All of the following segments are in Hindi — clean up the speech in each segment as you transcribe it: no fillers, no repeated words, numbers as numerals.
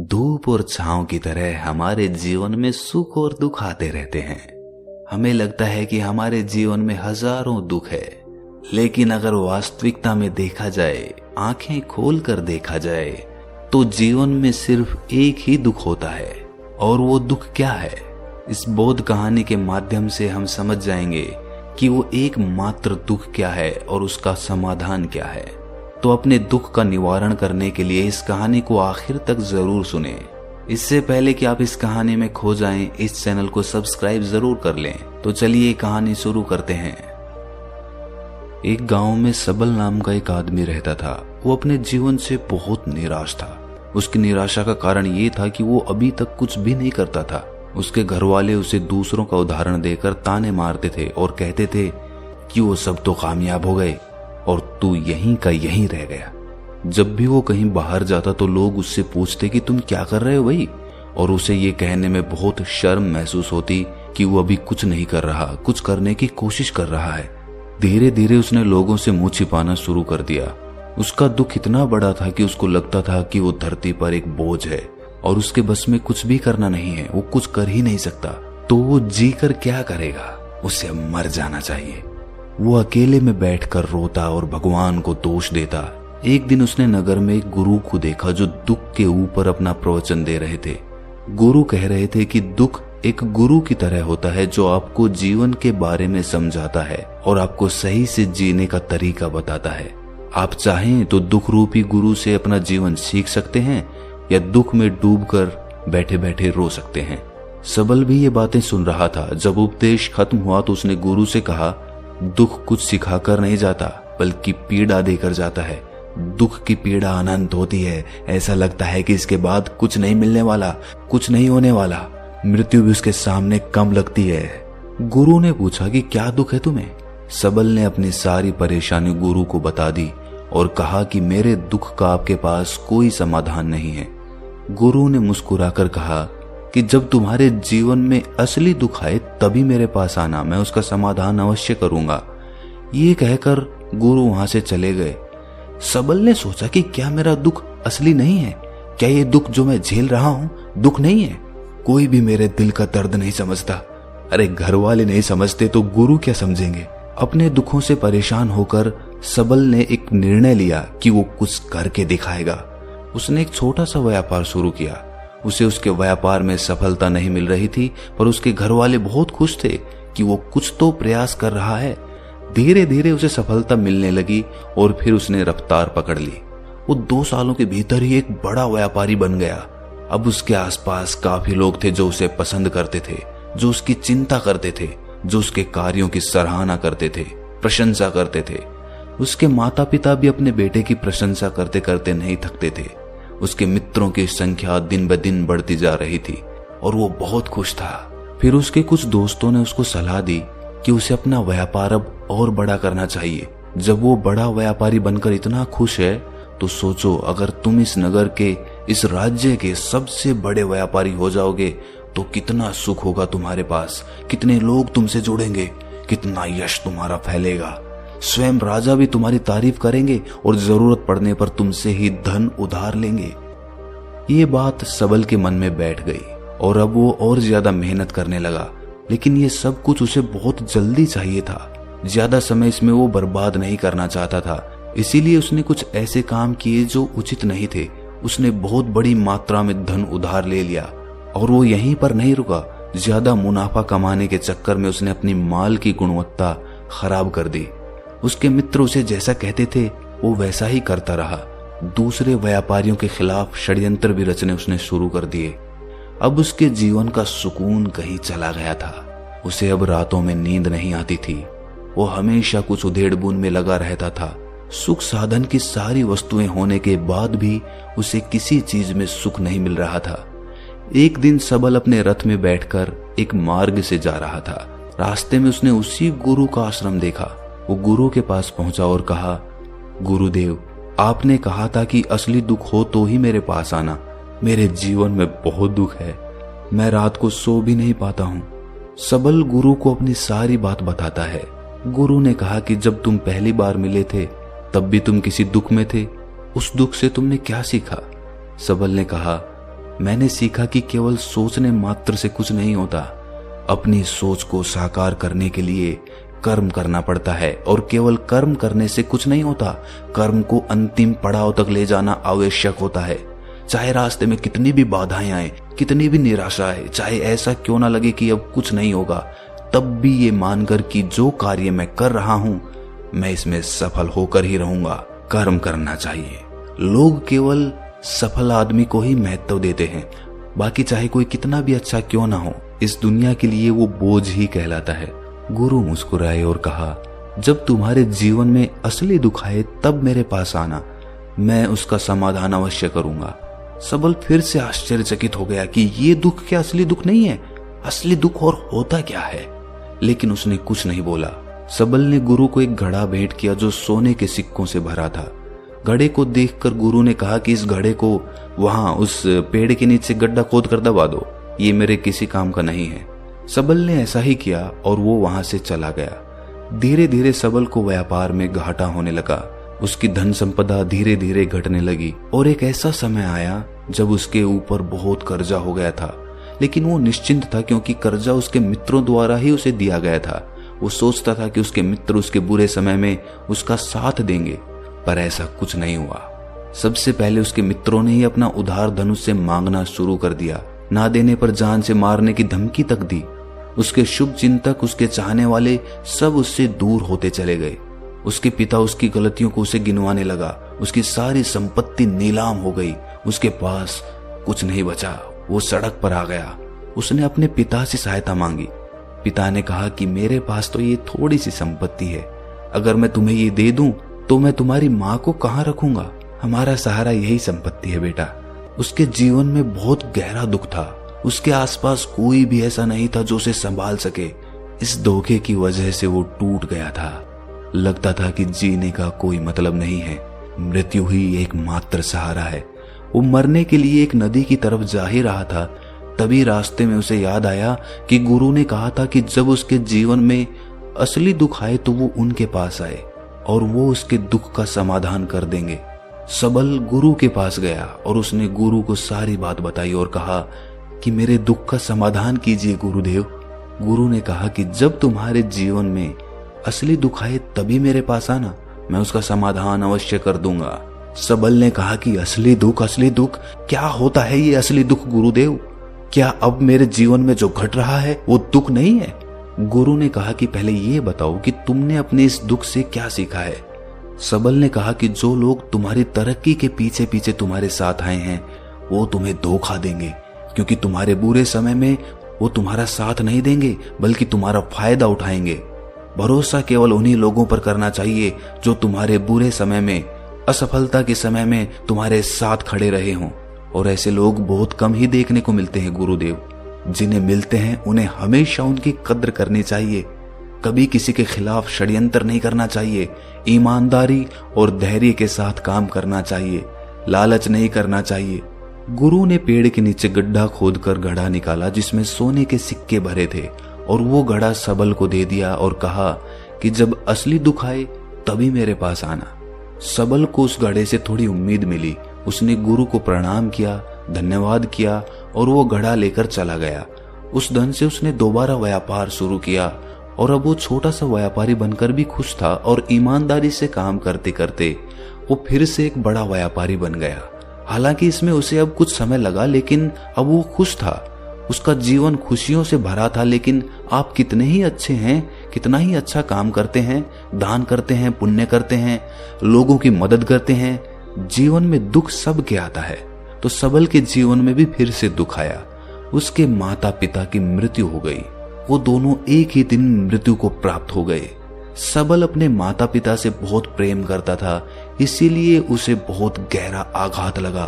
धूप और छांव की तरह हमारे जीवन में सुख और दुख आते रहते हैं। हमें लगता है कि हमारे जीवन में हजारों दुख है, लेकिन अगर वास्तविकता में देखा जाए, आंखें खोलकर देखा जाए, तो जीवन में सिर्फ एक ही दुख होता है। और वो दुख क्या है? इस बोध कहानी के माध्यम से हम समझ जाएंगे कि वो एकमात्र दुख क्या है और उसका समाधान क्या है। तो अपने दुख का निवारण करने के लिए इस कहानी को आखिर तक जरूर सुने। इससे पहले कि आप इस कहानी में खो जाएं, इस चैनल को सब्सक्राइब जरूर कर लें। तो चलिए कहानी शुरू करते हैं। एक गांव में सबल नाम का एक आदमी रहता था। वो अपने जीवन से बहुत निराश था। उसकी निराशा का कारण ये था कि वो अभी तक कुछ भी नहीं करता था। उसके घर वाले उसे दूसरों का उदाहरण देकर ताने मारते थे और कहते थे कि वो सब तो कामयाब हो गए और तू यहीं का यहीं रह गया। जब भी वो कहीं बाहर जाता तो लोग उससे पूछते कि तुम क्या कर रहे हो भाई, और उसे ये कहने में बहुत शर्म महसूस होती कि वो अभी कुछ नहीं कर रहा, कुछ करने की कोशिश कर रहा है। धीरे धीरे उसने लोगों से मुंह छिपाना शुरू कर दिया। उसका दुख इतना बड़ा था कि उसको लगता था कि वो धरती पर एक बोझ है और उसके बस में कुछ भी करना नहीं है, वो कुछ कर ही नहीं सकता। तो वो जी कर क्या करेगा? उसे अब मर जाना चाहिए। वो अकेले में बैठकर रोता और भगवान को दोष देता। एक दिन उसने नगर में एक गुरु को देखा जो दुख के ऊपर अपना प्रवचन दे रहे थे। गुरु कह रहे थे कि दुख एक गुरु की तरह होता है जो आपको जीवन के बारे में समझाता है और आपको सही से जीने का तरीका बताता है। आप चाहें तो दुख रूपी गुरु से अपना जीवन सीख सकते हैं या दुख में डूबकर बैठे बैठे रो सकते हैं। सबल भी ये बातें सुन रहा था। जब उपदेश खत्म हुआ तो उसने गुरु से कहा, दुख कुछ सिखाकर नहीं जाता बल्कि पीड़ा देकर जाता है। दुख की पीड़ा अनंत होती है। ऐसा लगता है कि इसके बाद कुछ नहीं मिलने वाला, कुछ नहीं होने वाला। मृत्यु भी उसके सामने कम लगती है। गुरु ने पूछा कि क्या दुख है तुम्हें? सबल ने अपनी सारी परेशानी गुरु को बता दी और कहा कि मेरे दुख का आपके पास कोई समाधान नहीं है। गुरु ने मुस्कुराकर कहा कि जब तुम्हारे जीवन में असली दुख आए तभी मेरे पास आना, मैं उसका समाधान अवश्य करूंगा। ये कहकर गुरु वहां से चले गए। सबल ने सोचा कि क्या मेरा दुख असली नहीं है? क्या ये दुख जो मैं झेल रहा हूं दुख नहीं है? कोई भी मेरे दिल का दर्द नहीं समझता। अरे घर वाले नहीं समझते तो गुरु क्या समझेंगे? अपने दुखों से परेशान होकर सबल ने एक निर्णय लिया कि वो कुछ करके दिखाएगा। उसने एक छोटा सा व्यापार शुरू किया। उसे उसके व्यापार में सफलता नहीं मिल रही थी, पर उसके घर वाले बहुत खुश थे कि वो कुछ तो प्रयास कर रहा है। धीरे धीरे उसे सफलता मिलने लगी और फिर उसने रफ्तार पकड़ ली। वो 2 सालों के भीतर ही एक बड़ा व्यापारी बन गया। अब उसके आसपास काफी लोग थे जो उसे पसंद करते थे, जो उसकी चिंता करते थे, जो उसके कार्यों की सराहना करते थे, प्रशंसा करते थे। उसके माता पिता भी अपने बेटे की प्रशंसा करते करते नहीं थकते थे। उसके मित्रों की संख्या दिन ब दिन बढ़ती जा रही थी और वो बहुत खुश था। फिर उसके कुछ दोस्तों ने उसको सलाह दी कि उसे अपना व्यापार अब और बड़ा करना चाहिए। जब वो बड़ा व्यापारी बनकर इतना खुश है तो सोचो, अगर तुम इस नगर के, इस राज्य के सबसे बड़े व्यापारी हो जाओगे तो कितना सुख होगा तुम्हारे पास, कितने लोग तुमसे जुड़ेंगे, कितना यश तुम्हारा फैलेगा। स्वयं राजा भी तुम्हारी तारीफ करेंगे और जरूरत पड़ने पर तुमसे ही धन उधार लेंगे। ये बात सबल के मन में बैठ गई और अब वो और ज्यादा मेहनत करने लगा। लेकिन ये सब कुछ उसे बहुत जल्दी चाहिए था। ज्यादा समय इसमें वो बर्बाद नहीं करना चाहता था। इसीलिए उसने कुछ ऐसे काम किए जो उचित नहीं थे। उसने बहुत बड़ी मात्रा में धन उधार ले लिया और वो यहीं पर नहीं रुका। ज्यादा मुनाफा कमाने के चक्कर में उसने अपनी माल की गुणवत्ता खराब कर दी। उसके मित्र उसे जैसा कहते थे वो वैसा ही करता रहा। दूसरे व्यापारियों के खिलाफ षड्यंत्र भी रचने उसने शुरू कर दिए। अब उसके जीवन का सुकून कहीं चला गया था। उसे अब रातों में नींद नहीं आती थी। वो हमेशा कुछ उधेड़-बुन में लगा रहता था। सुख साधन की सारी वस्तुएं होने के बाद भी उसे किसी चीज में सुख नहीं मिल रहा था। एक दिन सबल अपने रथ में बैठकर एक मार्ग से जा रहा था। रास्ते में उसने उसी गुरु का आश्रम देखा। वो गुरु के पास पहुंचा और कहा, गुरुदेव, आपने कहा था कि असली दुख हो तो ही मेरे पास आना। मेरे जीवन में बहुत दुख है, मैं रात को सो भी नहीं पाता हूँ। सबल गुरु को अपनी सारी बात बताता है। गुरु ने कहा कि जब तुम पहली बार मिले थे तब भी तुम किसी दुख में थे, उस दुख से तुमने क्या सीखा? सबल ने कहा, मैंने सीखा कि केवल सोचने मात्र से कुछ नहीं होता। अपनी सोच को साकार करने के लिए कर्म करना पड़ता है, और केवल कर्म करने से कुछ नहीं होता। कर्म को अंतिम पड़ाव तक ले जाना आवश्यक होता है। चाहे रास्ते में कितनी भी बाधाएं आए, कितनी भी निराशा आए, चाहे ऐसा क्यों ना लगे कि अब कुछ नहीं होगा, तब भी ये मानकर कि जो कार्य मैं कर रहा हूं मैं इसमें सफल होकर ही रहूंगा, कर्म करना चाहिए। लोग केवल सफल आदमी को ही महत्व देते हैं, बाकी चाहे कोई कितना भी अच्छा क्यों ना हो, इस दुनिया के लिए वो बोझ ही कहलाता है। गुरु मुस्कुराए और कहा, जब तुम्हारे जीवन में असली दुख आए तब मेरे पास आना, मैं उसका समाधान अवश्य करूंगा। सबल फिर से आश्चर्यचकित हो गया कि ये दुख क्या असली दुख नहीं है? असली दुख और होता क्या है? लेकिन उसने कुछ नहीं बोला। सबल ने गुरु को एक घड़ा भेंट किया जो सोने के सिक्कों से भरा था। घड़े को देखकर गुरु ने कहा कि इस घड़े को वहां उस पेड़ के नीचे गड्ढा खोद कर दबा दो, ये मेरे किसी काम का नहीं है। सबल ने ऐसा ही किया और वो वहां से चला गया। धीरे धीरे सबल को व्यापार में घाटा होने लगा। उसकी धन संपदा धीरे धीरे घटने लगी और एक ऐसा समय आया जब उसके ऊपर बहुत कर्जा हो गया था। लेकिन वो निश्चिंत था, क्योंकि कर्जा उसके मित्रों द्वारा ही उसे दिया गया था। वो सोचता था कि उसके मित्र उसके बुरे समय में उसका साथ देंगे, पर ऐसा कुछ नहीं हुआ। सबसे पहले उसके मित्रों ने ही अपना उधार धन उससे मांगना शुरू कर दिया। ना देने पर जान से मारने की धमकी तक दी। उसके शुभ चिंतक, उसके चाहने वाले सब उससे दूर होते चले गए। उसके पिता उसकी गलतियों को उसे गिनवाने लगा। उसकी सारी संपत्ति नीलाम हो गई। उसके पास कुछ नहीं बचा। वो सड़क पर आ गया। उसने अपने पिता से सहायता मांगी। पिता ने कहा कि मेरे पास तो ये थोड़ी सी संपत्ति है, अगर मैं तुम्हें ये दे दूं तो मैं तुम्हारी माँ को कहाँ रखूंगा? हमारा सहारा यही संपत्ति है बेटा। उसके जीवन में बहुत गहरा दुख था। उसके आसपास कोई भी ऐसा नहीं था जो उसे संभाल सके। इस धोखे की वजह से वो टूट गया था। लगता था कि जीने का कोई मतलब नहीं है, मृत्यु ही एकमात्र सहारा है। वो मरने के लिए एक नदी की तरफ जा ही रहा था, तभी रास्ते में उसे याद आया कि गुरु ने कहा था कि जब उसके जीवन में असली दुख आए तो वो उनके पास आए और वो उसके दुख का समाधान कर देंगे। सबल गुरु के पास गया और उसने गुरु को सारी बात बताई और कहा कि मेरे दुख का समाधान कीजिए गुरुदेव। गुरु ने कहा कि जब तुम्हारे जीवन में असली दुख आए तभी मेरे पास आना, मैं उसका समाधान अवश्य कर दूंगा। सबल ने कहा कि असली दुख क्या होता है ये असली दुख गुरुदेव? क्या अब मेरे जीवन में जो घट रहा है वो दुख नहीं है? गुरु ने कहा कि पहले ये बताओ कि तुमने अपने इस दुख से क्या सीखा है। सबल ने कहा कि जो लोग तुम्हारी तरक्की के पीछे पीछे तुम्हारे साथ आए हैं वो तुम्हें धोखा देंगे, क्योंकि तुम्हारे बुरे समय में वो तुम्हारा साथ नहीं देंगे बल्कि तुम्हारा फायदा उठाएंगे। भरोसा केवल उन्हीं लोगों पर करना चाहिए जो तुम्हारे बुरे समय में, असफलता के समय में तुम्हारे साथ खड़े रहे हों। और ऐसे लोग बहुत कम ही देखने को मिलते हैं गुरुदेव। जिन्हें मिलते हैं उन्हें हमेशा उनकी कद्र करनी चाहिए। कभी किसी के खिलाफ षड्यंत्र नहीं करना चाहिए। ईमानदारी और धैर्य के साथ काम करना चाहिए। लालच नहीं करना चाहिए। गुरु ने पेड़ के नीचे गड्ढा खोदकर घड़ा निकाला जिसमें सोने के सिक्के भरे थे और वो घड़ा सबल को दे दिया और कहा कि जब असली दुख आए तभी मेरे पास आना। सबल को उस घड़े से थोड़ी उम्मीद मिली। उसने गुरु को प्रणाम किया, धन्यवाद किया और वो घड़ा लेकर चला गया। उस धन से उसने दोबारा व्यापार शुरू किया और अब वो छोटा सा व्यापारी बनकर भी खुश था और ईमानदारी से काम करते करते वो फिर से एक बड़ा व्यापारी बन गया। हालांकि इसमें उसे अब कुछ समय लगा, लेकिन अब वो खुश था। उसका जीवन खुशियों से भरा था। लेकिन आप कितने ही अच्छे हैं, कितना ही अच्छा काम करते हैं, दान करते हैं, पुण्य करते हैं, लोगों की मदद करते हैं, जीवन में दुख सबके आता है। तो सबल के जीवन में भी फिर से दुख आया। उसके माता पिता की मृत्यु हो गई। वो दोनों एक ही दिन मृत्यु को प्राप्त हो गए। सबल अपने माता पिता से बहुत प्रेम करता था, इसीलिए उसे बहुत गहरा आघात लगा।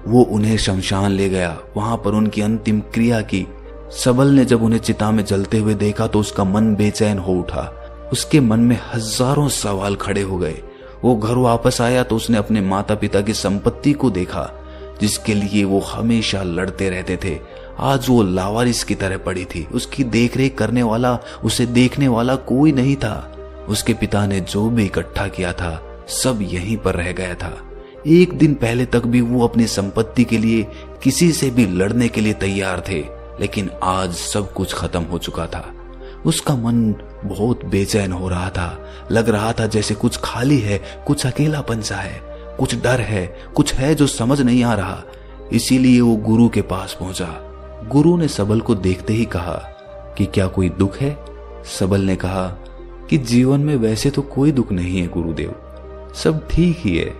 वो उन्हें शमशान ले गया, वहां पर उनकी अंतिम क्रिया की। सबल ने जब उन्हें चिता में जलते हुए देखा तो उसका मन बेचैन हो उठा। उसके मन में हजारों सवाल खड़े हो गए। वो घर वापस आया तो उसने अपने माता पिता की संपत्ति को देखा जिसके लिए वो हमेशा लड़ते रहते थे। आज वो लावारिस की तरह पड़ी थी। उसकी देखरेख करने वाला, उसे देखने वाला कोई नहीं था। उसके पिता ने जो भी इकट्ठा किया था सब यहीं पर रह गया था। एक दिन पहले तक भी वो अपनी संपत्ति के लिए किसी से भी लड़ने के लिए तैयार थे, लेकिन आज सब कुछ खत्म हो चुका था। उसका मन बहुत बेचैन हो रहा था। लग रहा था जैसे कुछ खाली है, कुछ अकेलापन सा है, कुछ डर है, कुछ है जो समझ नहीं आ रहा। इसीलिए वो गुरु के पास पहुंचा। गुरु ने सबल को देखते ही कहा कि क्या कोई दुख है? सबल ने कहा कि जीवन में वैसे तो कोई दुख नहीं है गुरुदेव, सब ठीक ही है,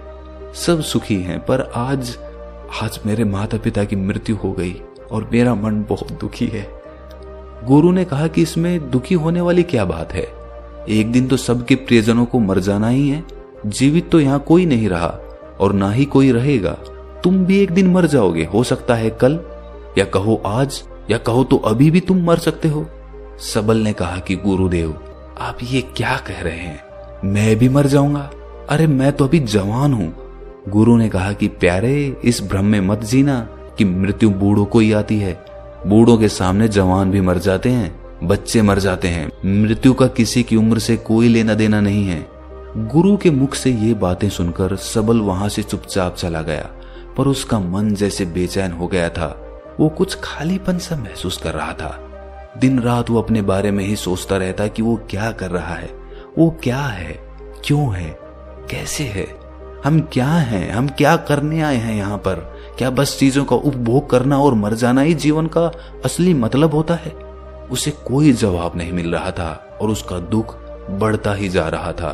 सब सुखी हैं, पर आज मेरे माता पिता की मृत्यु हो गई और मेरा मन बहुत दुखी है। गुरु ने कहा कि इसमें दुखी होने वाली क्या बात है? एक दिन तो सबके प्रियजनों को मर जाना ही है। जीवित तो यहाँ कोई नहीं रहा और ना ही कोई रहेगा। तुम भी एक दिन मर जाओगे, हो सकता है कल, या कहो आज, या कहो तो अभी भी तुम मर सकते हो। सबल ने कहा कि गुरुदेव आप ये क्या कह रहे हैं? मैं भी मर जाऊंगा? अरे मैं तो अभी जवान हूं। गुरु ने कहा कि प्यारे, इस भ्रम में मत जीना कि मृत्यु बूढ़ों को ही आती है। बूढ़ों के सामने जवान भी मर जाते हैं, बच्चे मर जाते हैं। मृत्यु का किसी की उम्र से कोई लेना देना नहीं है। गुरु के मुख से ये बातें सुनकर सबल वहां से चुपचाप चला गया, पर उसका मन जैसे बेचैन हो गया था। वो कुछ खालीपन सा महसूस कर रहा था। दिन रात वो अपने बारे में ही सोचता रहता कि वो क्या कर रहा है, वो क्या है, क्यों है, कैसे है, हम क्या हैं, हम क्या करने आए हैं यहाँ पर? क्या बस चीजों का उपभोग करना और मर जाना ही जीवन का असली मतलब होता है? उसे कोई जवाब नहीं मिल रहा था और उसका दुख बढ़ता ही जा रहा था।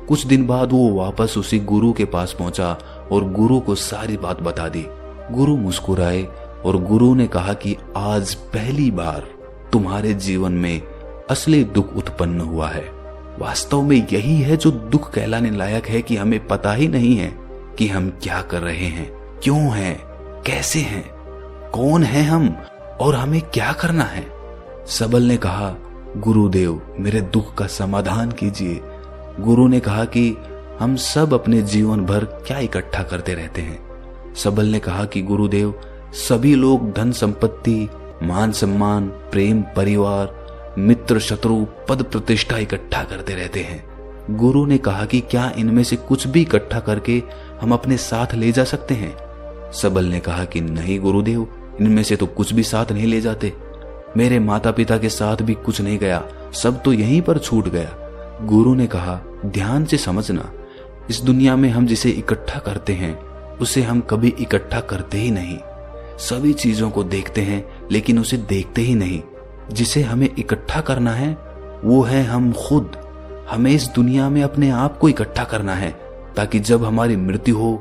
कुछ दिन बाद वो वापस उसी गुरु के पास पहुंचा और गुरु को सारी बात बता दी। गुरु मुस्कुराए और गुरु ने कहा कि आज पहली बार तुम्हारे जीवन में असली दुख उत्पन्न हुआ है। वास्तव में यही है जो दुख कहलाने लायक है कि हमें पता ही नहीं है कि हम क्या कर रहे हैं, क्यों हैं, कैसे हैं, कौन हैं हम और हमें क्या करना है। सबल ने कहा गुरुदेव मेरे दुख का समाधान कीजिए। गुरु ने कहा कि हम सब अपने जीवन भर क्या इकट्ठा करते रहते हैं। सबल ने कहा कि गुरुदेव सभी लोग धन संपत्ति, मान सम्मान, प्रेम, परिवार, मित्र, शत्रु, पद प्रतिष्ठा इकट्ठा करते रहते हैं। गुरु ने कहा कि क्या इनमें से कुछ भी इकट्ठा करके हम अपने साथ ले जा सकते हैं? सबल ने कहा कि नहीं गुरुदेव, इनमें से तो कुछ भी साथ नहीं ले जाते। मेरे माता पिता के साथ भी कुछ नहीं गया, सब तो यहीं पर छूट गया। गुरु ने कहा ध्यान से समझना, इस दुनिया में हम जिसे इकट्ठा करते हैं उसे हम कभी इकट्ठा करते ही नहीं। सभी चीजों को देखते हैं लेकिन उसे देखते ही नहीं। जिसे हमें इकट्ठा करना है वो है हम खुद। हमें इस दुनिया में अपने आप को इकट्ठा करना है ताकि जब हमारी मृत्यु हो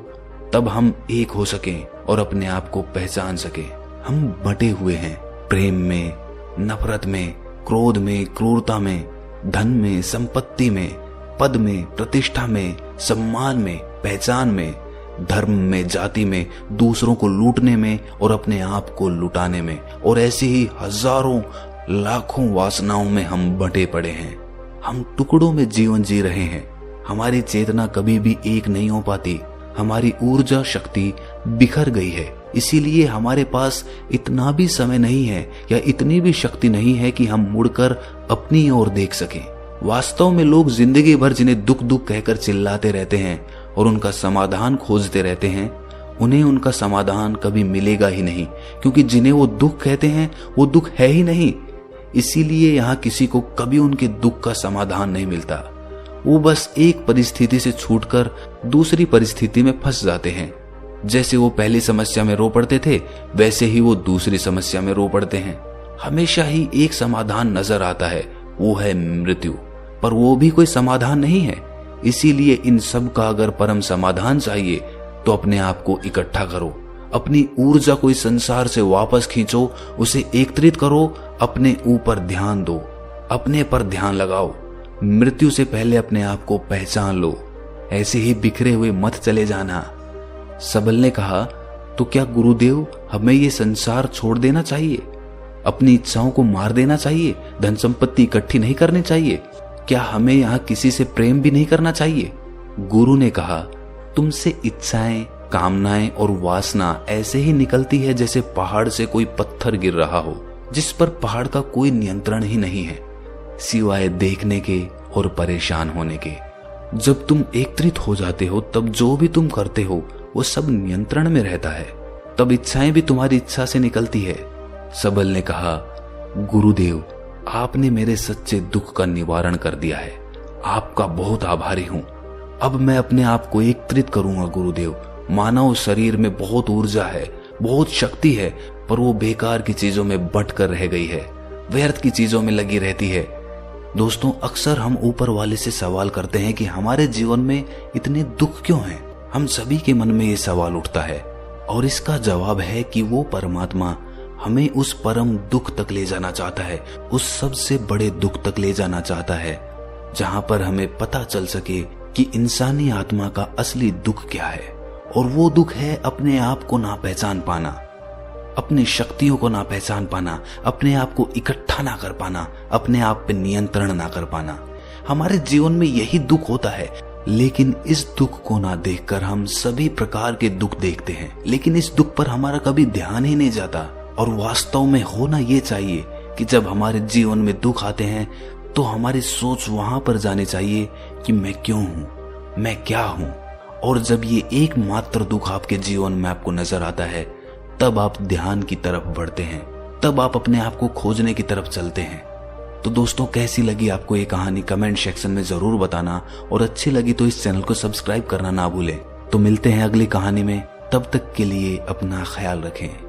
तब हम एक हो सकें और अपने आप को पहचान सकें। हम बटे हुए हैं प्रेम में, नफरत में, क्रोध में, क्रूरता में, धन में, संपत्ति में, पद में, प्रतिष्ठा में, सम्मान में, पहचान में, धर्म में, जाति में, दूसरों को लूटने में और अपने आप को लुटाने में, और ऐसी ही हजारों लाखों वासनाओं में हम बटे पड़े हैं। हम टुकड़ों में जीवन जी रहे हैं। हमारी चेतना कभी भी एक नहीं हो पाती। हमारी ऊर्जा शक्ति बिखर गई है। इसीलिए हमारे पास इतना भी समय नहीं है या इतनी भी शक्ति नहीं है कि हम मुड़कर अपनी ओर देख सकें। वास्तव में लोग जिंदगी भर जिन्हें दुख दुख कहकर चिल्लाते रहते हैं और उनका समाधान खोजते रहते हैं, उन्हें उनका समाधान कभी मिलेगा ही नहीं, क्योंकि जिन्हें वो दुख कहते हैं वो दुख है ही नहीं। इसीलिए यहाँ किसी को कभी उनके दुख का समाधान नहीं मिलता। वो बस एक परिस्थिति से छूटकर दूसरी परिस्थिति में फंस जाते हैं। जैसे वो पहली समस्या में रो पड़ते थे वैसे ही वो दूसरी समस्या में रो पड़ते हैं। हमेशा ही एक समाधान नजर आता है, वो है मृत्यु, पर वो भी कोई समाधान नहीं है। इसीलिए इन सब का अगर परम समाधान चाहिए तो अपने आप को इकट्ठा करो, अपनी ऊर्जा को इस संसार से वापस खींचो, उसे एकत्रित करो, अपने ऊपर ध्यान दो, अपने पर ध्यान लगाओ। मृत्यु से पहले अपने आप को पहचान लो, ऐसे ही बिखरे हुए मत चले जाना। सबल ने कहा तो क्या गुरुदेव हमें ये संसार छोड़ देना चाहिए, अपनी इच्छाओं को मार देना चाहिए, धन संपत्ति इकट्ठी नहीं करनी चाहिए? क्या हमें यहाँ किसी से प्रेम भी नहीं करना चाहिए? गुरु ने कहा तुमसे इच्छाएं, कामनाएं और वासना ऐसे ही निकलती है जैसे पहाड़ से कोई पत्थर गिर रहा हो, जिस पर पहाड़ का कोई नियंत्रण ही नहीं है सिवाय देखने के और परेशान होने के। जब तुम एकत्रित हो जाते हो तब जो भी तुम करते हो वो सब नियंत्रण में रहता है, तब इच्छाएं भी तुम्हारी इच्छा से निकलती है। सबल ने कहा, गुरुदेव, आपने मेरे सच्चे दुख का निवारण कर दिया है, आपका बहुत आभारी हूं। अब मैं अपने आप को एकत्रित करूंगा गुरुदेव। मानव शरीर में बहुत ऊर्जा है, बहुत शक्ति है, पर वो बेकार की चीजों में बट कर रह गई है, व्यर्थ की चीजों में लगी रहती है। दोस्तों, अक्सर हम ऊपर वाले से सवाल करते हैं कि हमारे जीवन में इतने दुख क्यों हैं। हम सभी के मन में ये सवाल उठता है और इसका जवाब है कि वो परमात्मा हमें उस परम दुख तक ले जाना चाहता है, उस सबसे बड़े दुख तक ले जाना चाहता है, जहां पर हमें पता चल सके कि इंसानी आत्मा का असली दुख क्या है। और वो दुख है अपने आप को ना पहचान पाना, अपनी शक्तियों को ना पहचान पाना, अपने आप को इकट्ठा ना कर पाना, अपने आप पे नियंत्रण ना कर पाना। हमारे जीवन में यही दुख होता है, लेकिन इस दुख को ना देखकर हम सभी प्रकार के दुख देखते हैं, लेकिन इस दुख पर हमारा कभी ध्यान ही नहीं जाता। और वास्तव में होना ये चाहिए कि जब हमारे जीवन में दुख आते हैं तो हमारी सोच वहां पर जानी चाहिए कि मैं क्यों हूं, मैं क्या हूं। और जब ये एकमात्र दुख आपके जीवन में आपको नजर आता है, तब आप ध्यान की तरफ बढ़ते हैं, तब आप अपने आप को खोजने की तरफ चलते हैं। तो दोस्तों, कैसी लगी आपको ये कहानी कमेंट सेक्शन में जरूर बताना, और अच्छी लगी तो इस चैनल को सब्सक्राइब करना ना भूलें। तो मिलते हैं अगली कहानी में, तब तक के लिए अपना ख्याल रखें।